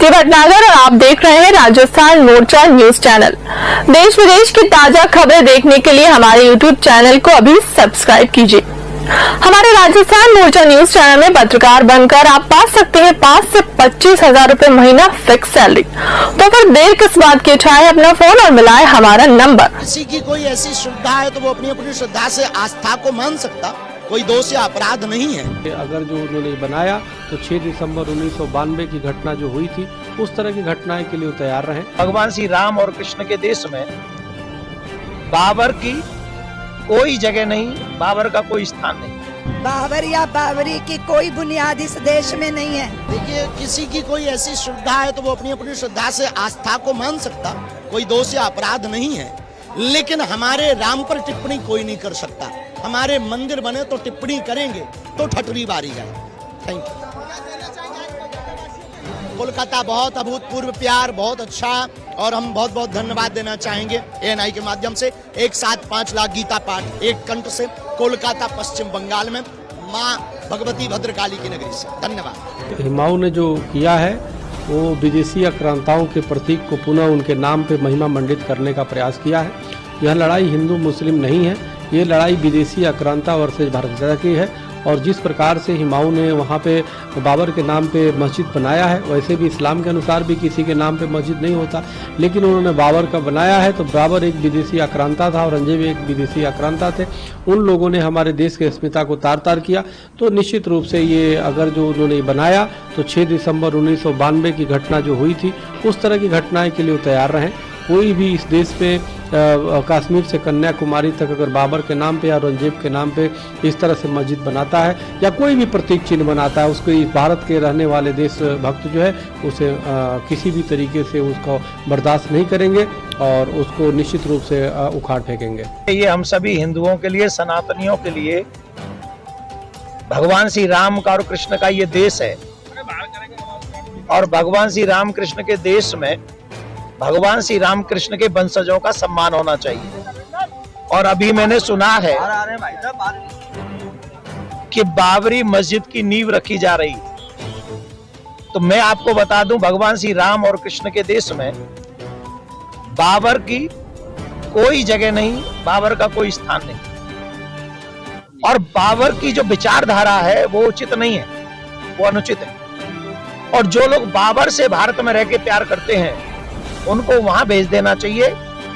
के भटनागर और आप देख रहे हैं राजस्थान मोर्चा न्यूज चैनल। देश विदेश की ताजा खबरें देखने के लिए हमारे यूट्यूब चैनल को अभी सब्सक्राइब कीजिए। हमारे राजस्थान मोर्चा न्यूज चैनल में पत्रकार बनकर आप पा सकते हैं 5 से 25 हजार रूपए महीना फिक्स सैलरी। तो फिर देर किस बात की, उठाए अपना फोन और मिलाए हमारा नंबर। किसी की कोई ऐसी श्रद्धा है तो वो अपनी अपनी श्रद्धा से आस्था को मान सकता, कोई दोष या अपराध नहीं है। अगर जो उन्होंने बनाया तो 6 दिसंबर 1992 की घटना जो हुई थी, उस तरह की घटनाएं के लिए तैयार रहे। भगवान श्री राम और कृष्ण के देश में बाबर की कोई जगह नहीं, बाबर का कोई स्थान नहीं। बाबर या बाबरी की कोई बुनियाद इस देश में नहीं है। देखिए, किसी की कोई ऐसी श्रद्धा है तो वो अपनी अपनी श्रद्धा से आस्था को मान सकता, कोई दोष या अपराध नहीं है। लेकिन हमारे राम पर टिप्पणी कोई नहीं कर सकता। हमारे मंदिर बने तो टिप्पणी करेंगे तो ठटरी बारी है। Thank you. कोलकाता बहुत अभूतपूर्व प्यार, बहुत अच्छा, और हम बहुत बहुत धन्यवाद देना चाहेंगे ANI के माध्यम से। 1 साथ 5 लाख गीता पाठ एक कंठ से कोलकाता पश्चिम बंगाल में माँ भगवती भद्रकाली की नगरी से। धन्यवाद। हुमायूं ने जो किया है वो विदेशी आक्रांताओं के प्रतीक को पुनः उनके नाम पे महिमा मंडित करने का प्रयास किया है। यह लड़ाई हिंदू मुस्लिम नहीं है, ये लड़ाई विदेशी आक्रांता वर्सेस भारत की है। और जिस प्रकार से हुमायूं ने वहाँ पे बाबर के नाम पे मस्जिद बनाया है, वैसे भी इस्लाम के अनुसार भी किसी के नाम पे मस्जिद नहीं होता, लेकिन उन्होंने बाबर का बनाया है। तो बाबर एक विदेशी आक्रांता था, औरंगजेब एक विदेशी आक्रांता थे। उन लोगों ने हमारे देश के अस्मिता को तार तार किया। तो निश्चित रूप से ये अगर जो उन्होंने बनाया तो 6 दिसंबर 1992 की घटना जो हुई थी, उस तरह की घटनाएं के लिए तैयार रहें। कोई भी इस देश पे कश्मीर से कन्याकुमारी तक अगर बाबर के नाम पे या औरंगजेब के नाम पे इस तरह से मस्जिद बनाता है या कोई भी प्रतीक चिन्ह बनाता है, उसको इस भारत के रहने वाले देश भक्त जो है उसे किसी भी तरीके से उसको बर्दाश्त नहीं करेंगे और उसको निश्चित रूप से उखाड़ फेंकेंगे। ये हम सभी हिंदुओं के लिए, सनातनियों के लिए भगवान श्री राम का और कृष्ण का ये देश है। और भगवान श्री राम कृष्ण के देश में भगवान श्री राम कृष्ण के वंशजों का सम्मान होना चाहिए। और अभी मैंने सुना है कि बाबरी मस्जिद की नींव रखी जा रही। तो मैं आपको बता दूं, भगवान श्री राम और कृष्ण के देश में बाबर की कोई जगह नहीं, बाबर का कोई स्थान नहीं। और बाबर की जो विचारधारा है वो उचित नहीं है, वो अनुचित है। और जो लोग बाबर से भारत में रह के प्यार करते हैं उनको वहां भेज देना चाहिए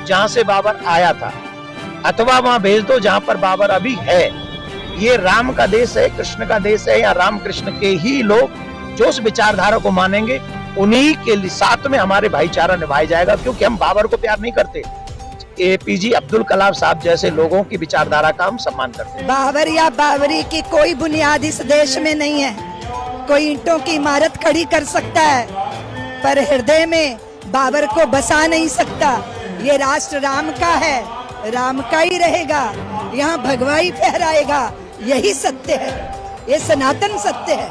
जहां से बाबर आया था, अथवा वहां भेज दो जहां पर बाबर अभी है। ये राम का देश है, कृष्ण का देश है, या राम कृष्ण के ही लोग जो उस विचारधारा को मानेंगे उन्हीं के साथ में हमारे भाईचारा निभाया जाएगा। क्योंकि हम बाबर को प्यार नहीं करते, APJ अब्दुल कलाम साहब जैसे लोगों की विचारधारा का हम सम्मान करते हैं। बाबर या बाबरी की कोई बुनियाद इस देश में नहीं है। कोई ईंटों की इमारत खड़ी कर सकता है पर हृदय में बाबर को बसा नहीं सकता। ये राष्ट्र राम का है, राम का ही रहेगा, यहाँ भगवा ही फहराएगा। यही सत्य है, ये सनातन सत्य है।